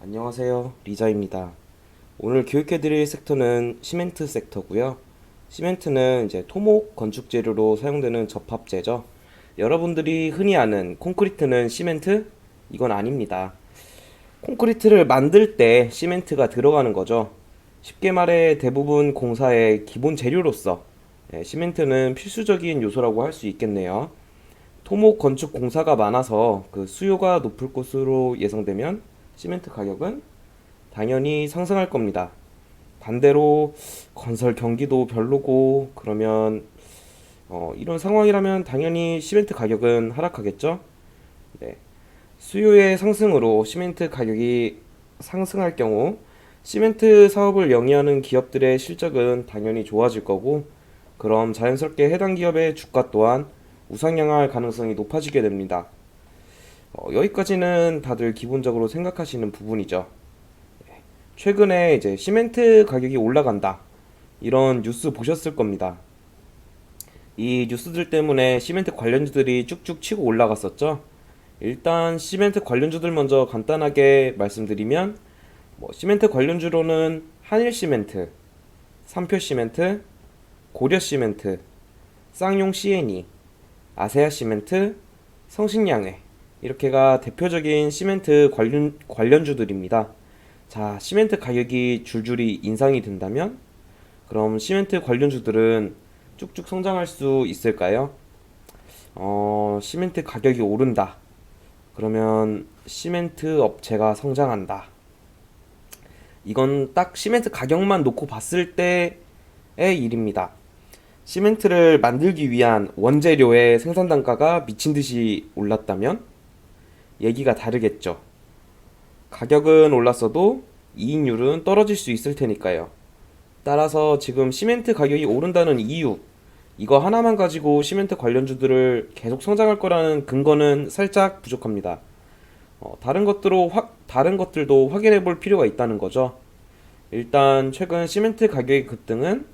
안녕하세요. 리자입니다. 오늘 교육해드릴 섹터는 시멘트 섹터고요. 시멘트는 이제 토목 건축 재료로 사용되는 접합재죠. 여러분들이 흔히 아는 콘크리트는 시멘트? 이건 아닙니다. 콘크리트를 만들 때 시멘트가 들어가는 거죠. 쉽게 말해 대부분 공사의 기본 재료로서 시멘트는 필수적인 요소라고 할 수 있겠네요. 토목 건축 공사가 많아서 그 수요가 높을 것으로 예상되면 시멘트 가격은 당연히 상승할 겁니다. 반대로 건설 경기도 별로고 그러면 이런 상황이라면 당연히 시멘트 가격은 하락하겠죠? 네. 수요의 상승으로 시멘트 가격이 상승할 경우 시멘트 사업을 영위하는 기업들의 실적은 당연히 좋아질 거고 그럼 자연스럽게 해당 기업의 주가 또한 우상향할 가능성이 높아지게 됩니다. 여기까지는 다들 기본적으로 생각하시는 부분이죠. 최근에 이제 시멘트 가격이 올라간다. 이런 뉴스 보셨을 겁니다. 이 뉴스들 때문에 시멘트 관련주들이 쭉쭉 치고 올라갔었죠. 일단 시멘트 관련주들 먼저 간단하게 말씀드리면 시멘트 관련주로는 한일시멘트, 삼표시멘트, 고려시멘트, 쌍용 CNE, 아세아시멘트, 성신양회 이렇게가 대표적인 시멘트 관련주들입니다. 자, 시멘트 가격이 줄줄이 인상이 된다면 그럼 시멘트 관련주들은 쭉쭉 성장할 수 있을까요? 시멘트 가격이 오른다. 그러면 시멘트 업체가 성장한다. 이건 딱 시멘트 가격만 놓고 봤을 때의 일입니다. 시멘트를 만들기 위한 원재료의 생산 단가가 미친 듯이 올랐다면 얘기가 다르겠죠. 가격은 올랐어도 이익률은 떨어질 수 있을 테니까요. 따라서 지금 시멘트 가격이 오른다는 이유, 이거 하나만 가지고 시멘트 관련주들을 계속 성장할 거라는 근거는 살짝 부족합니다. 다른 것들도 확인해 볼 필요가 있다는 거죠. 일단 최근 시멘트 가격의 급등은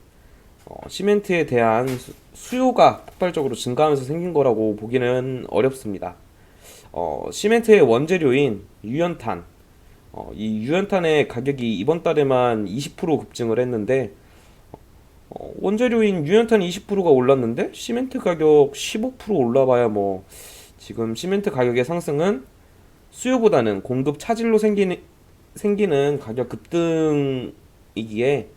시멘트에 대한 수요가 폭발적으로 증가하면서 생긴 거라고 보기는 어렵습니다. 시멘트의 원재료인 유연탄, 이 유연탄의 가격이 이번 달에만 20% 급증을 했는데 원재료인 유연탄 20%가 올랐는데 시멘트 가격 15% 올라봐야 지금 시멘트 가격의 상승은 수요보다는 공급 차질로 생기는 가격 급등이기에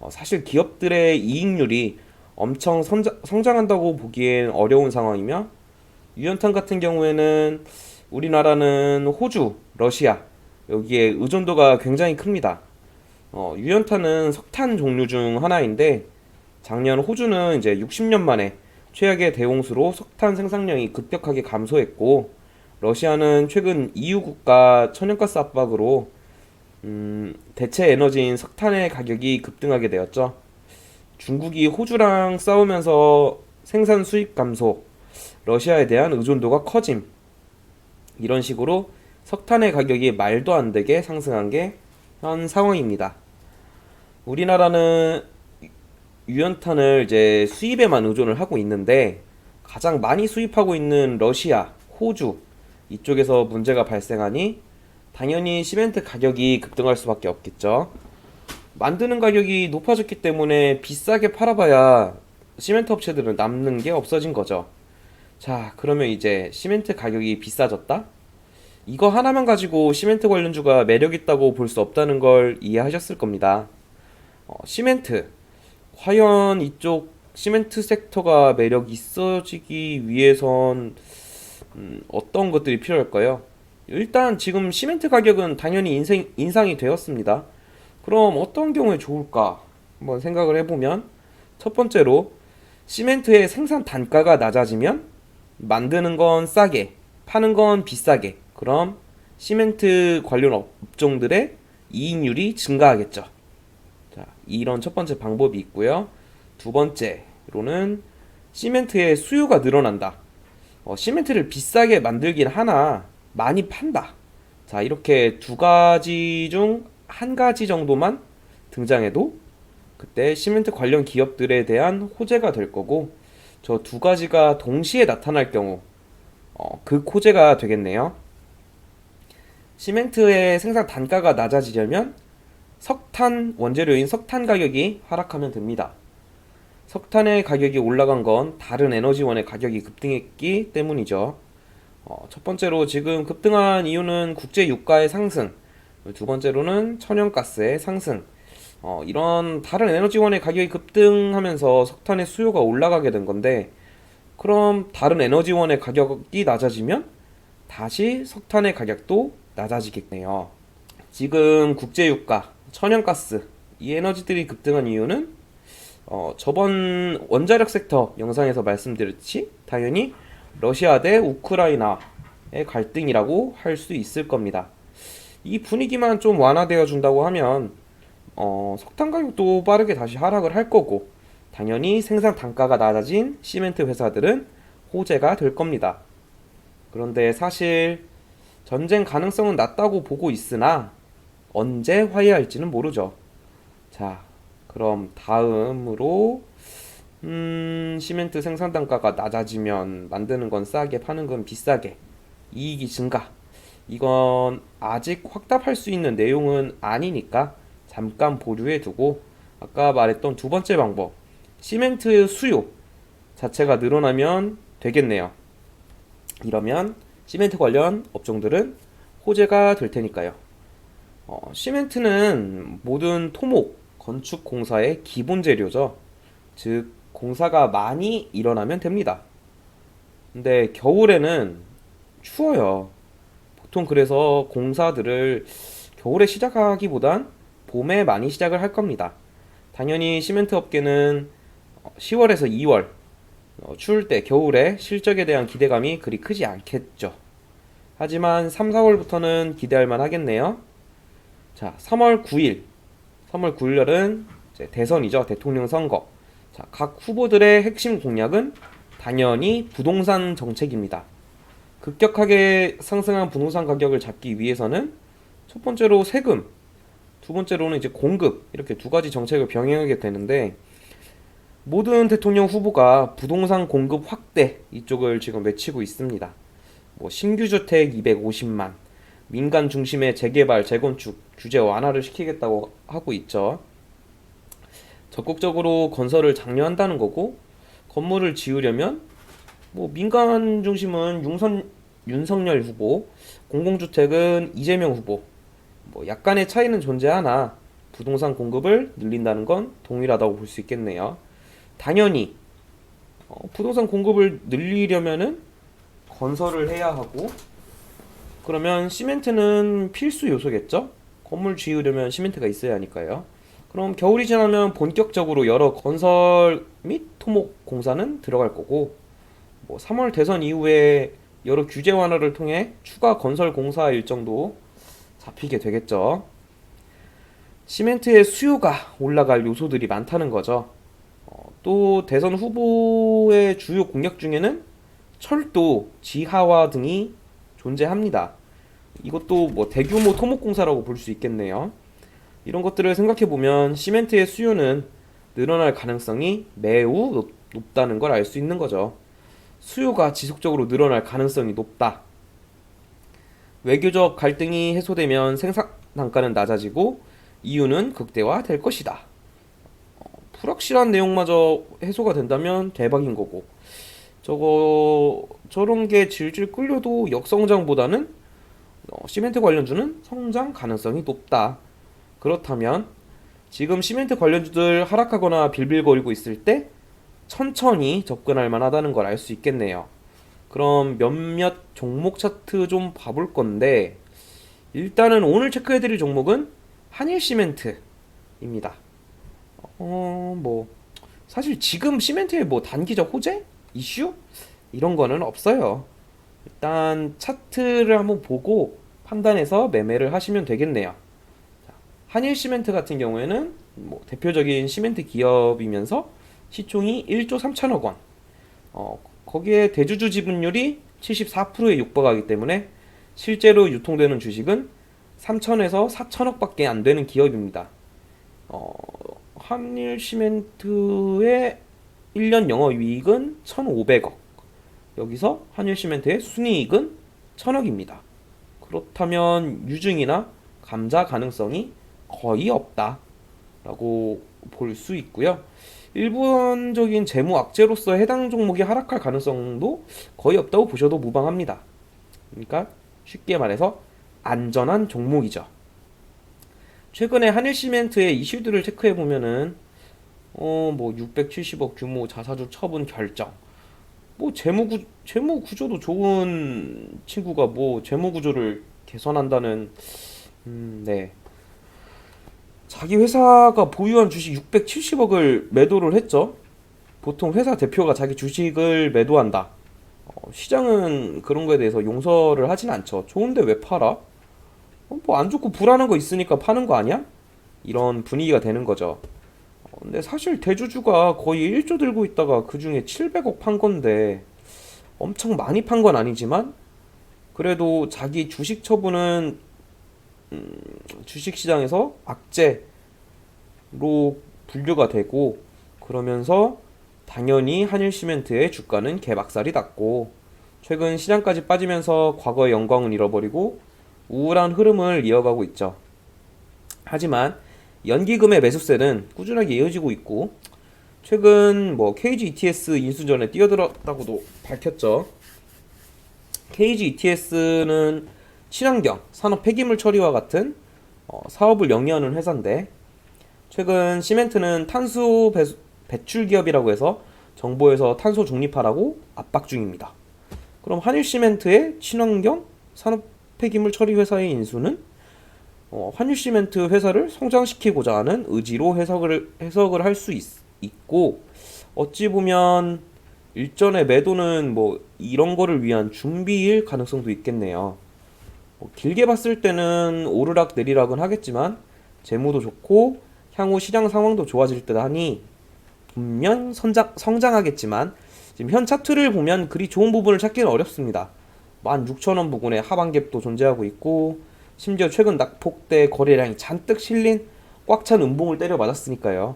사실 기업들의 이익률이 엄청 성장한다고 보기엔 어려운 상황이며 유연탄 같은 경우에는 우리나라는 호주, 러시아 여기에 의존도가 굉장히 큽니다. 유연탄은 석탄 종류 중 하나인데 작년 호주는 이제 60년 만에 최악의 대홍수로 석탄 생산량이 급격하게 감소했고 러시아는 최근 EU 국가 천연가스 압박으로 대체 에너지인 석탄의 가격이 급등하게 되었죠. 중국이 호주랑 싸우면서 생산 수입 감소, 러시아에 대한 의존도가 커짐. 이런 식으로 석탄의 가격이 말도 안 되게 상승한 게 현 상황입니다. 우리나라는 유연탄을 이제 수입에만 의존을 하고 있는데 가장 많이 수입하고 있는 러시아, 호주 이쪽에서 문제가 발생하니 당연히 시멘트 가격이 급등할 수밖에 없겠죠. 만드는 가격이 높아졌기 때문에 비싸게 팔아봐야 시멘트 업체들은 남는 게 없어진 거죠. 자, 그러면 이제 시멘트 가격이 비싸졌다? 이거 하나만 가지고 시멘트 관련주가 매력 있다고 볼 수 없다는 걸 이해하셨을 겁니다. 시멘트. 과연 이쪽 시멘트 섹터가 매력 있어지기 위해선 어떤 것들이 필요할까요? 일단 지금 시멘트 가격은 당연히 인상이 되었습니다. 그럼 어떤 경우에 좋을까? 한번 생각을 해보면 첫 번째로 시멘트의 생산 단가가 낮아지면 만드는 건 싸게, 파는 건 비싸게. 그럼 시멘트 관련 업종들의 이익률이 증가하겠죠. 자, 이런 첫 번째 방법이 있고요. 두 번째로는 시멘트의 수요가 늘어난다. 시멘트를 비싸게 만들긴 하나 많이 판다. 자, 이렇게 두 가지 중 한 가지 정도만 등장해도 그때 시멘트 관련 기업들에 대한 호재가 될 거고 저 두 가지가 동시에 나타날 경우 극호재가 되겠네요. 시멘트의 생산 단가가 낮아지려면 석탄 원재료인 석탄 가격이 하락하면 됩니다. 석탄의 가격이 올라간 건 다른 에너지원의 가격이 급등했기 때문이죠. 첫 번째로 지금 급등한 이유는 국제 유가의 상승, 두 번째로는 천연가스의 상승. 이런 다른 에너지원의 가격이 급등하면서 석탄의 수요가 올라가게 된 건데, 그럼 다른 에너지원의 가격이 낮아지면 다시 석탄의 가격도 낮아지겠네요. 지금 국제유가, 천연가스, 이 에너지들이 급등한 이유는 저번 원자력 섹터 영상에서 말씀드렸지 당연히 러시아 대 우크라이나의 갈등이라고 할 수 있을 겁니다. 이 분위기만 좀 완화되어 준다고 하면 석탄 가격도 빠르게 다시 하락을 할 거고, 당연히 생산 단가가 낮아진 시멘트 회사들은 호재가 될 겁니다. 그런데 사실 전쟁 가능성은 낮다고 보고 있으나 언제 화해할지는 모르죠. 자, 그럼 다음으로 시멘트 생산 단가가 낮아지면 만드는 건 싸게, 파는 건 비싸게, 이익이 증가. 이건 아직 확답할 수 있는 내용은 아니니까 잠깐 보류해 두고, 아까 말했던 두 번째 방법, 시멘트 수요 자체가 늘어나면 되겠네요. 이러면 시멘트 관련 업종들은 호재가 될 테니까요. 시멘트는 모든 토목, 건축 공사의 기본 재료죠. 즉, 공사가 많이 일어나면 됩니다. 근데 겨울에는 추워요. 보통 그래서 공사들을 겨울에 시작하기보단 봄에 많이 시작을 할 겁니다. 당연히 시멘트 업계는 10월에서 2월, 추울 때 겨울에 실적에 대한 기대감이 그리 크지 않겠죠. 하지만 3, 4월부터는 기대할 만 하겠네요. 자, 3월 9일 날은 이제 대선이죠. 대통령 선거. 자, 각 후보들의 핵심 공약은 당연히 부동산 정책입니다. 급격하게 상승한 부동산 가격을 잡기 위해서는 첫 번째로 세금, 두 번째로는 이제 공급, 이렇게 두 가지 정책을 병행하게 되는데, 모든 대통령 후보가 부동산 공급 확대 이쪽을 지금 외치고 있습니다. 뭐 신규 주택 250만, 민간 중심의 재개발, 재건축 규제 완화를 시키겠다고 하고 있죠. 적극적으로 건설을 장려한다는 거고, 건물을 지으려면 뭐 민간 중심은 윤석열 후보, 공공주택은 이재명 후보. 뭐 약간의 차이는 존재하나 부동산 공급을 늘린다는 건 동일하다고 볼 수 있겠네요. 당연히 부동산 공급을 늘리려면은 건설을 해야 하고, 그러면 시멘트는 필수 요소겠죠? 건물 지으려면 시멘트가 있어야 하니까요. 그럼 겨울이 지나면 본격적으로 여러 건설 및 토목 공사는 들어갈 거고, 뭐 3월 대선 이후에 여러 규제 완화를 통해 추가 건설 공사 일정도 잡히게 되겠죠. 시멘트의 수요가 올라갈 요소들이 많다는 거죠. 또 대선 후보의 주요 공약 중에는 철도, 지하화 등이 존재합니다. 이것도 뭐 대규모 토목공사라고 볼 수 있겠네요. 이런 것들을 생각해 보면 시멘트의 수요는 늘어날 가능성이 매우 높다는 걸 알 수 있는 거죠. 수요가 지속적으로 늘어날 가능성이 높다. 외교적 갈등이 해소되면 생산 단가는 낮아지고 이유는 극대화될 것이다. 불확실한 내용마저 해소가 된다면 대박인 거고, 저런 게 질질 끌려도 역성장보다는 시멘트 관련주는 성장 가능성이 높다. 그렇다면 지금 시멘트 관련주들 하락하거나 빌빌거리고 있을 때 천천히 접근할 만하다는 걸 알 수 있겠네요. 그럼 몇몇 종목 차트 좀 봐볼 건데, 일단은 오늘 체크해드릴 종목은 한일시멘트입니다. 뭐 사실 지금 시멘트에 뭐 단기적 호재? 이슈? 이런 거는 없어요. 일단 차트를 한번 보고 판단해서 매매를 하시면 되겠네요. 한일시멘트 같은 경우에는 뭐 대표적인 시멘트 기업이면서 시총이 1조 3천억 원. 거기에 대주주 지분율이 74%에 육박하기 때문에 실제로 유통되는 주식은 3천에서 4천억밖에 안 되는 기업입니다. 한일시멘트의 1년 영업이익은 1,500억. 여기서 한일시멘트의 순이익은 1,000억입니다. 그렇다면 유증이나 감자 가능성이 거의 없다라고 볼 수 있고요. 일반적인 재무 악재로서 해당 종목이 하락할 가능성도 거의 없다고 보셔도 무방합니다. 그러니까 쉽게 말해서 안전한 종목이죠. 최근에 한일시멘트의 이슈들을 체크해 보면은 뭐 670억 규모 자사주 처분 결정. 뭐 재무 구조도 좋은 친구가 뭐 재무 구조를 개선한다는 네. 자기 회사가 보유한 주식 670억을 매도를 했죠. 보통 회사 대표가 자기 주식을 매도한다. 시장은 그런 거에 대해서 용서를 하진 않죠. 좋은데 왜 팔아? 뭐 안 좋고 불안한 거 있으니까 파는 거 아니야? 이런 분위기가 되는 거죠. 근데 사실 대주주가 거의 1조 들고 있다가 그 중에 700억 판 건데 엄청 많이 판 건 아니지만 그래도 자기 주식 처분은 주식시장에서 악재로 분류가 되고 그러면서 당연히 한일시멘트의 주가는 개박살이 났고 최근 시장까지 빠지면서 과거의 영광은 잃어버리고 우울한 흐름을 이어가고 있죠. 하지만 연기금의 매수세는 꾸준하게 이어지고 있고 최근 뭐 KG ETS 인수 전에 뛰어들었다고도 밝혔죠. KG ETS는 친환경, 산업 폐기물 처리와 같은 사업을 영위하는 회사인데 최근 시멘트는 탄소 배출 기업이라고 해서 정부에서 탄소 중립하라고 압박 중입니다. 그럼 한일시멘트의 친환경 산업 폐기물 처리 회사의 인수는 한일시멘트 회사를 성장시키고자 하는 의지로 해석을 할 수 있고 어찌 보면 일전의 매도는 뭐 이런 거를 위한 준비일 가능성도 있겠네요. 길게 봤을 때는 오르락 내리락은 하겠지만 재무도 좋고 향후 시장 상황도 좋아질 듯 하니 분명 성장하겠지만 지금 현 차트를 보면 그리 좋은 부분을 찾기는 어렵습니다. 16,000원 부근에 하반갭도 존재하고 있고 심지어 최근 낙폭대 거래량이 잔뜩 실린 꽉 찬 음봉을 때려 맞았으니까요.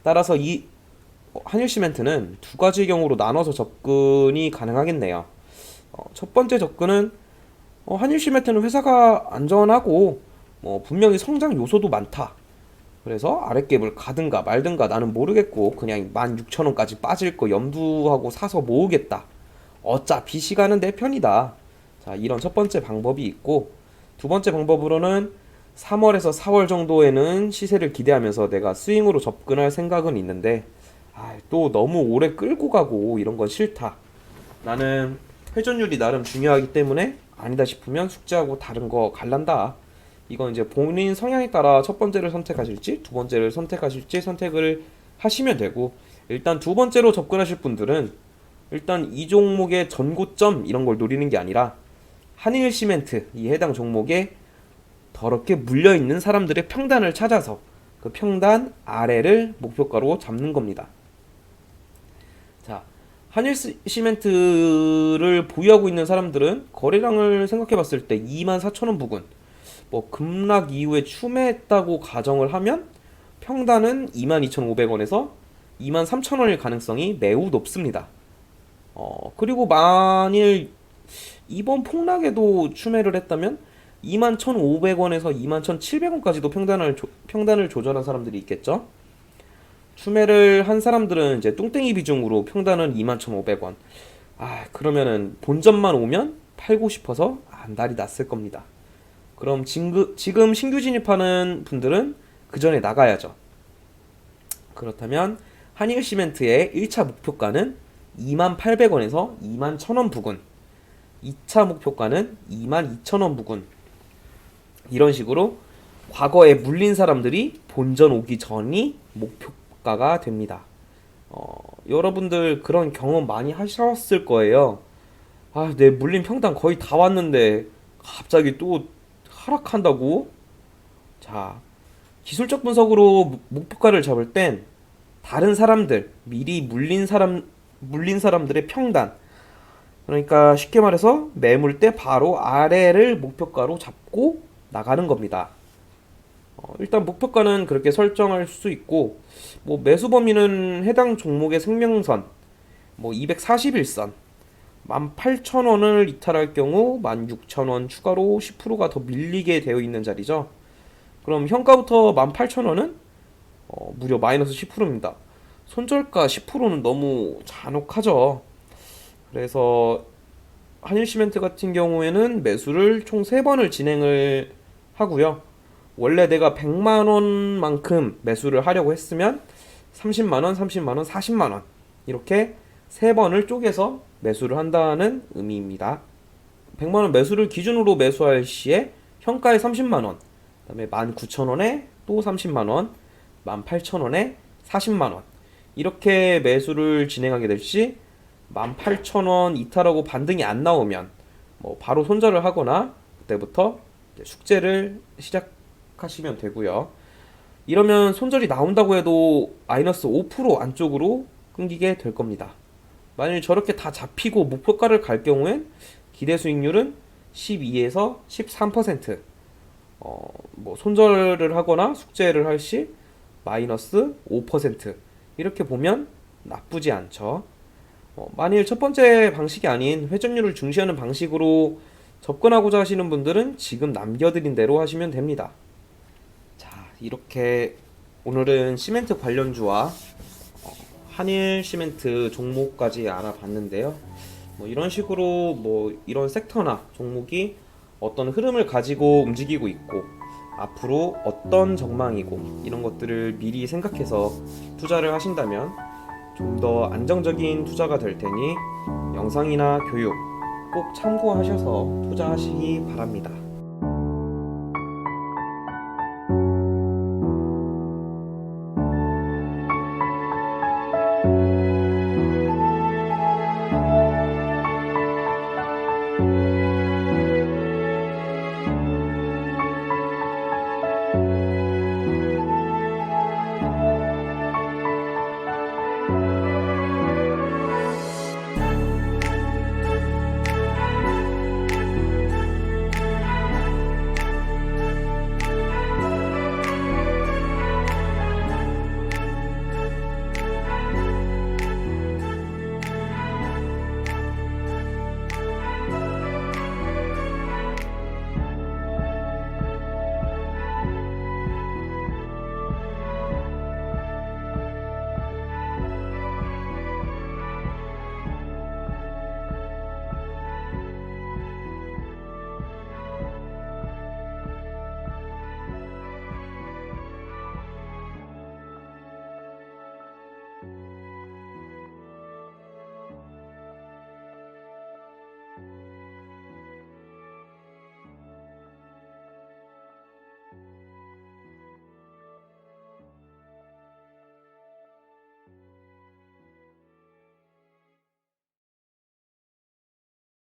따라서 이 한일시멘트는 두 가지 경우로 나눠서 접근이 가능하겠네요. 첫 번째 접근은 한일시멘트는 회사가 안전하고 분명히 성장 요소도 많다. 그래서 아랫갭을 가든가 말든가 나는 모르겠고 그냥 16,000원까지 빠질 거 염두하고 사서 모으겠다. 어차피 시간은 내 편이다. 자, 이런 첫 번째 방법이 있고 두 번째 방법으로는 3월에서 4월 정도에는 시세를 기대하면서 내가 스윙으로 접근할 생각은 있는데 또 너무 오래 끌고 가고 이런 건 싫다. 나는 회전율이 나름 중요하기 때문에 아니다 싶으면 숙제하고 다른 거 갈란다. 이건 이제 본인 성향에 따라 첫 번째를 선택하실지 두 번째를 선택하실지 선택을 하시면 되고 일단 두 번째로 접근하실 분들은 일단 이 종목의 전고점 이런 걸 노리는 게 아니라 한일시멘트 이 해당 종목에 더럽게 물려있는 사람들의 평단을 찾아서 그 평단 아래를 목표가로 잡는 겁니다. 자, 한일시멘트를 보유하고 있는 사람들은 거래량을 생각해 봤을 때 24,000원 부근 뭐 급락 이후에 추매했다고 가정을 하면 평단은 22,500원에서 23,000원일 가능성이 매우 높습니다. 그리고 만일 이번 폭락에도 추매를 했다면 21,500원에서 21,700원까지도 평단을 조절한 사람들이 있겠죠. 추매를 한 사람들은 이제 뚱땡이 비중으로 평단은 21,500원. 그러면은 본전만 오면 팔고 싶어서 안달이 났을 겁니다. 그럼 지금 신규 진입하는 분들은 그 전에 나가야죠. 그렇다면 한일시멘트의 1차 목표가는 28,000원에서 21,000원 부근, 2차 목표가는 22,000원 부근. 이런 식으로 과거에 물린 사람들이 본전 오기 전이 목표가가 됩니다. 여러분들 그런 경험 많이 하셨을 거예요. 내 물린 평단 거의 다 왔는데 갑자기 또 하락한다고? 자, 기술적 분석으로 목표가를 잡을 땐 다른 사람들, 미리 물린 사람들의 평단, 그러니까 쉽게 말해서 매물대 바로 아래를 목표가로 잡고 나가는 겁니다. 일단 목표가는 그렇게 설정할 수 있고 뭐 매수 범위는 해당 종목의 생명선, 뭐 241선, 18,000원을 이탈할 경우 16,000원 추가로 10%가 더 밀리게 되어 있는 자리죠. 그럼 현가부터 18,000원은 무려 마이너스 10%입니다. 손절가 10%는 너무 잔혹하죠. 그래서 한일시멘트 같은 경우에는 매수를 총 3번을 진행을 하고요. 원래 내가 100만 원만큼 매수를 하려고 했으면 30만 원, 30만 원, 40만 원 이렇게 3번을 쪼개서 매수를 한다는 의미입니다. 100만 원 매수를 기준으로 매수할 시에 현가에 30만 원, 그다음에 19,000원에 또 30만 원, 18,000원에 40만 원 이렇게 매수를 진행하게 될 시 18,000원 이탈하고 반등이 안 나오면 뭐 바로 손절을 하거나 그때부터 이제 숙제를 시작하시면 되고요. 이러면 손절이 나온다고 해도 마이너스 5% 안쪽으로 끊기게 될 겁니다. 만일 저렇게 다 잡히고 목표가를 갈 경우엔 기대 수익률은 12에서 13%. 뭐 손절을 하거나 숙제를 할 시 마이너스 5%. 이렇게 보면 나쁘지 않죠. 만일 첫 번째 방식이 아닌 회전율을 중시하는 방식으로 접근하고자 하시는 분들은 지금 남겨드린 대로 하시면 됩니다. 자, 이렇게 오늘은 시멘트 관련주와 한일 시멘트 종목까지 알아봤는데요. 뭐 이런 식으로 뭐 이런 섹터나 종목이 어떤 흐름을 가지고 움직이고 있고 앞으로 어떤 전망이고 이런 것들을 미리 생각해서 투자를 하신다면 좀 더 안정적인 투자가 될 테니 영상이나 교육 꼭 참고하셔서 투자하시기 바랍니다.